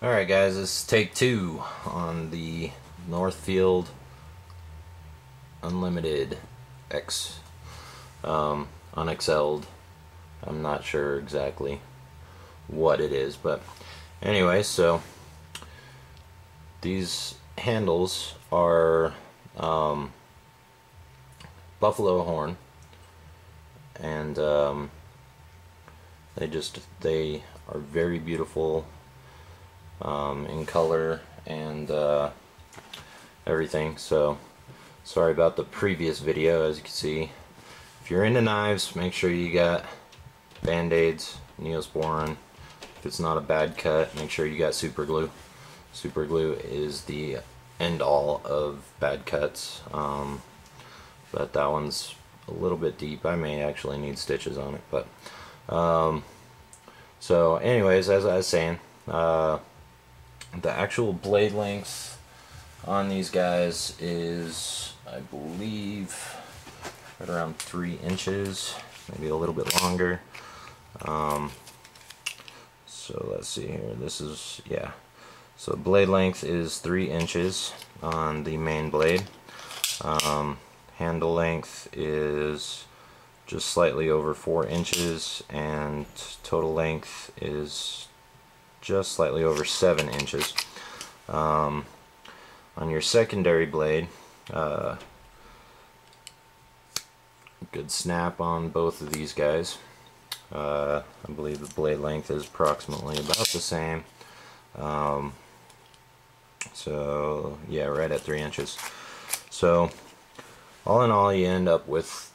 Alright guys, this is take 2 on the Northfield Unlimited X, unexcelled. I'm not sure exactly what it is, but anyway, so these handles are buffalo horn, and they are very beautiful in color and everything. So sorry about the previous video. As you can see, if you're into knives, make sure you got band-aids, Neosporin. If it's not a bad cut, make sure you got super glue. Super glue is the end all of bad cuts, but that one's a little bit deep. I may actually need stitches on it, but so anyways, as I was saying, the actual blade length on these guys is, I believe, right around 3 inches, maybe a little bit longer. So let's see here. This is, yeah. So blade length is 3 inches on the main blade. Handle length is just slightly over 4 inches, and total length is just slightly over 7 inches. On your secondary blade, good snap on both of these guys. I believe the blade length is approximately about the same. So yeah, right at 3 inches. So all in all, you end up with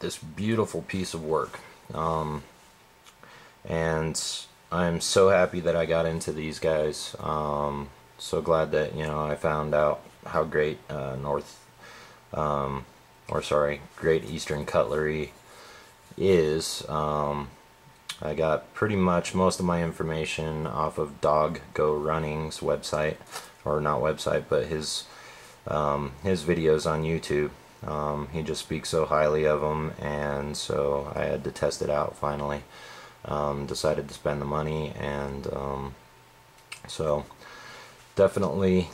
this beautiful piece of work, and I'm so happy that I got into these guys. So glad that, you know, I found out how great Great Eastern Cutlery is. I got pretty much most of my information off of Dog Go Running's website, or not website, but his videos on YouTube. He just speaks so highly of them, and so I had to test it out finally. Decided to spend the money, and so definitely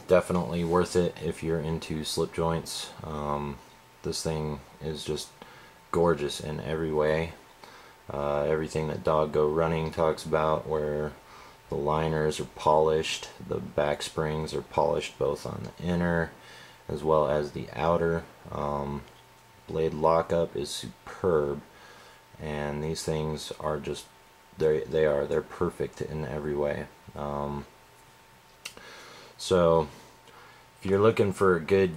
worth it if you're into slip joints. This thing is just gorgeous in every way. Everything that Dog Go Running talks about, where the liners are polished, the back springs are polished both on the inner as well as the outer. Blade lockup is superb, and these things are just, they're perfect in every way. So if you're looking for a good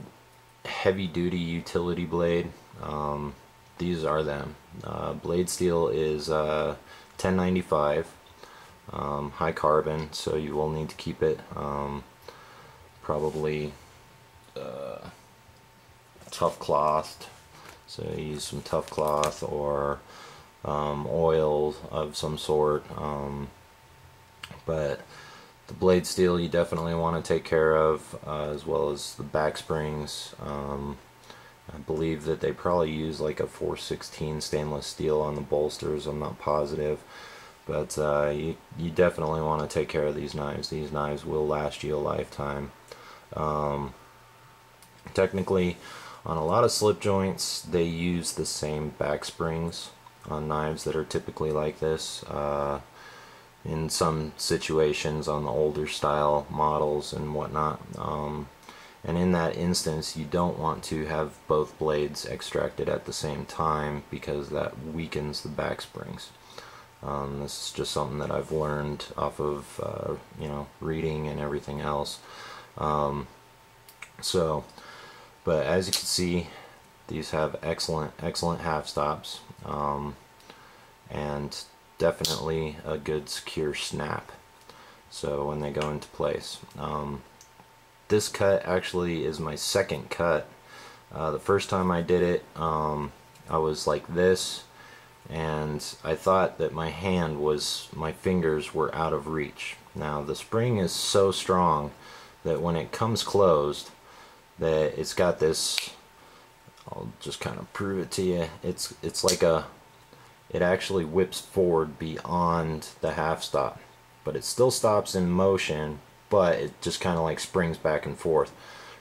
heavy duty utility blade, these are them. Blade steel is 1095, high carbon, so you will need to keep it probably tough clothed. So use some tough cloth or oil of some sort, but the blade steel you definitely want to take care of, as well as the back springs. I believe that they probably use like a 416 stainless steel on the bolsters. I'm not positive, but you definitely want to take care of these knives. These knives will last you a lifetime. Technically, on a lot of slip joints, they use the same back springs on knives that are typically like this. In some situations on the older style models and whatnot, and in that instance you don't want to have both blades extracted at the same time, because that weakens the back springs. This is just something that I've learned off of you know, reading and everything else. But as you can see, these have excellent half stops, and definitely a good secure snap, so when they go into place. This cut actually is my second cut. The first time I did it, I was like this, and I thought that my fingers were out of reach. Now the spring is so strong that when it comes closed, that it's got this, I'll just kind of prove it to you, it's like it actually whips forward beyond the half stop. but it still stops in motion, but it just kind of like springs back and forth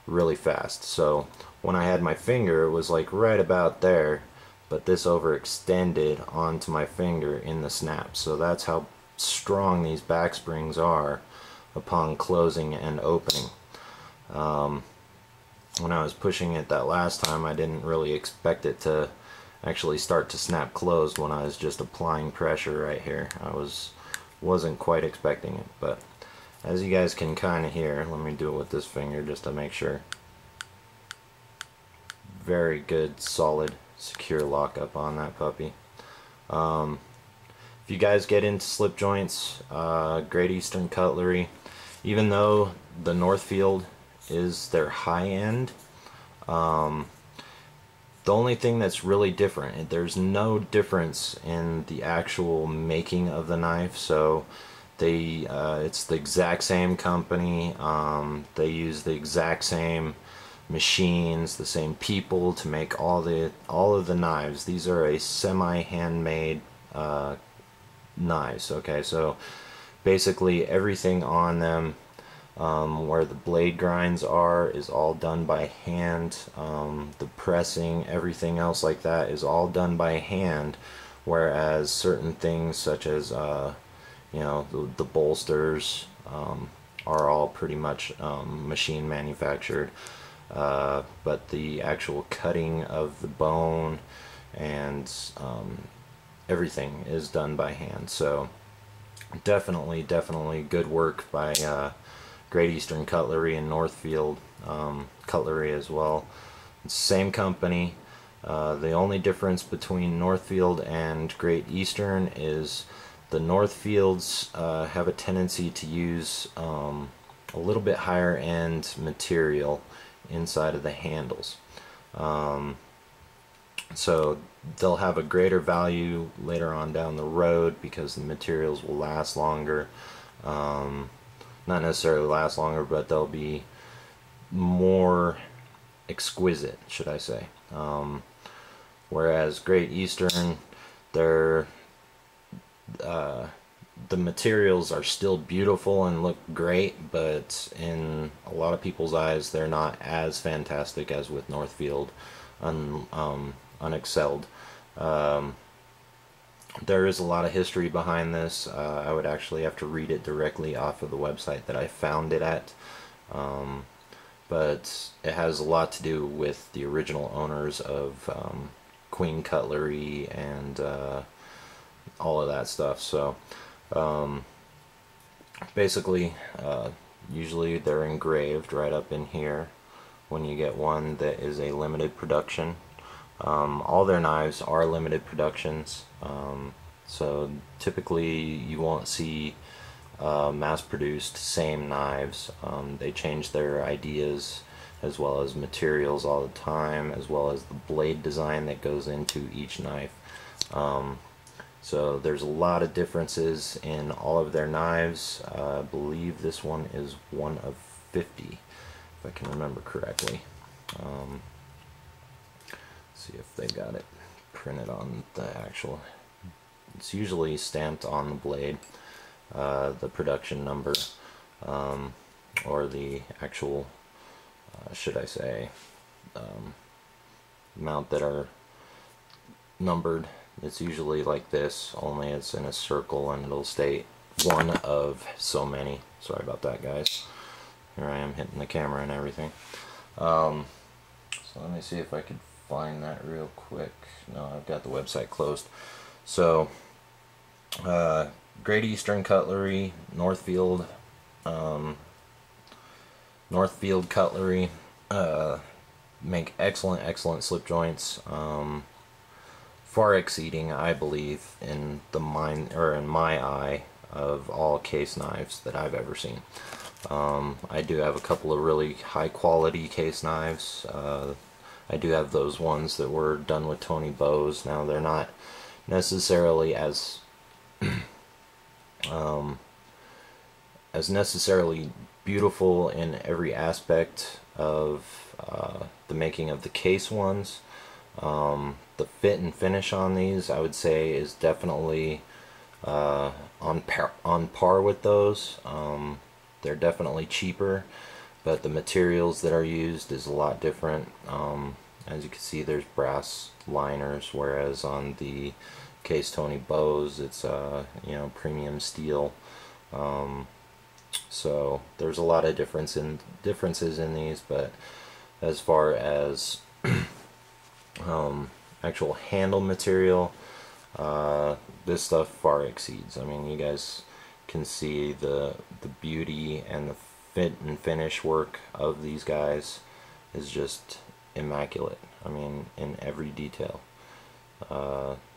really fast. So when I had my finger, it was like right about there, but this overextended onto my finger in the snap. So that's how strong these back springs are upon closing and opening. When I was pushing it that last time, I didn't really expect it to actually start to snap closed when I was just applying pressure right here. Wasn't quite expecting it, but as you guys can kind of hear, let me do it with this finger just to make sure. Very good, solid, secure lockup on that puppy. If you guys get into slip joints, Great Eastern Cutlery, even though the Northfield is their high end, the only thing that's really different, there's no difference in the actual making of the knife. So it's the exact same company, they use the exact same machines, the same people to make all of the knives. These are a semi-handmade knives. Okay, so basically everything on them, where the blade grinds are, is all done by hand. The pressing, everything else like that is all done by hand, whereas certain things such as you know, the bolsters are all pretty much machine manufactured, but the actual cutting of the bone and everything is done by hand. So definitely good work by Great Eastern Cutlery and Northfield Cutlery as well. Same company. The only difference between Northfield and Great Eastern is the Northfields have a tendency to use a little bit higher end material inside of the handles. So they'll have a greater value later on down the road because the materials will last longer. Not necessarily last longer, but they'll be more exquisite, should I say. Whereas Great Eastern, the materials are still beautiful and look great, but in a lot of people's eyes, they're not as fantastic as with Northfield unexcelled. There is a lot of history behind this. I would actually have to read it directly off of the website that I found it at. But it has a lot to do with the original owners of Queen Cutlery and all of that stuff. So basically, usually they're engraved right up in here when you get one that is a limited production. All their knives are limited productions, so typically you won't see mass-produced same knives. They change their ideas as well as materials all the time, as well as the blade design that goes into each knife. So there's a lot of differences in all of their knives. I believe this one is one of 50, if I can remember correctly. See if they got it printed on the actual, it's usually stamped on the blade, the production number, or the actual, should I say, amount that are numbered. It's usually like this, only it's in a circle and it'll state one of so many. Sorry about that, guys. Here I am hitting the camera and everything. So let me see if I could find that real quick. No, I've got the website closed. So Great Eastern Cutlery, Northfield Cutlery make excellent slip joints, far exceeding, I believe, in my eye, of all case knives that I've ever seen. I do have a couple of really high quality case knives. I do have those ones that were done with Tony bows. Now they're not necessarily as necessarily beautiful in every aspect of the making of the case ones. The fit and finish on these, I would say, is definitely on par with those. They're definitely cheaper, but the materials that are used is a lot different. As you can see, there's brass liners, whereas on the Case Tony bows, it's premium steel. So there's a lot of differences in these, but as far as actual handle material, this stuff far exceeds. I mean, you guys can see the beauty and the fit and finish work of these guys is just immaculate. I mean, in every detail.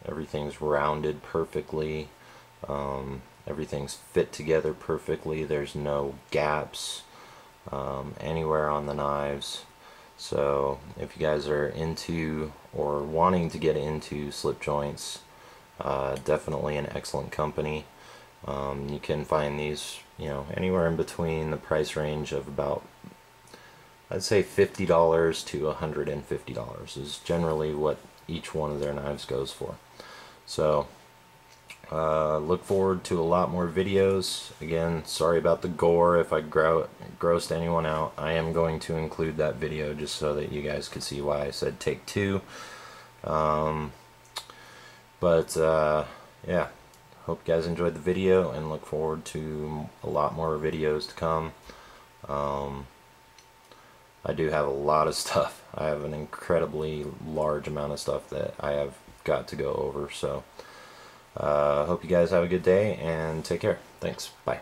Everything's rounded perfectly. Everything's fit together perfectly. There's no gaps anywhere on the knives. So if you guys are into or wanting to get into slip joints, definitely an excellent company. You can find these, anywhere in between the price range of about, I'd say $50 to $150 is generally what each one of their knives goes for. So look forward to a lot more videos. Again, sorry about the gore if I grossed anyone out. I am going to include that video just so that you guys could see why I said take two. Yeah, hope you guys enjoyed the video and look forward to a lot more videos to come. I do have a lot of stuff. I have an incredibly large amount of stuff that I have got to go over. So hope you guys have a good day and take care. Thanks. Bye.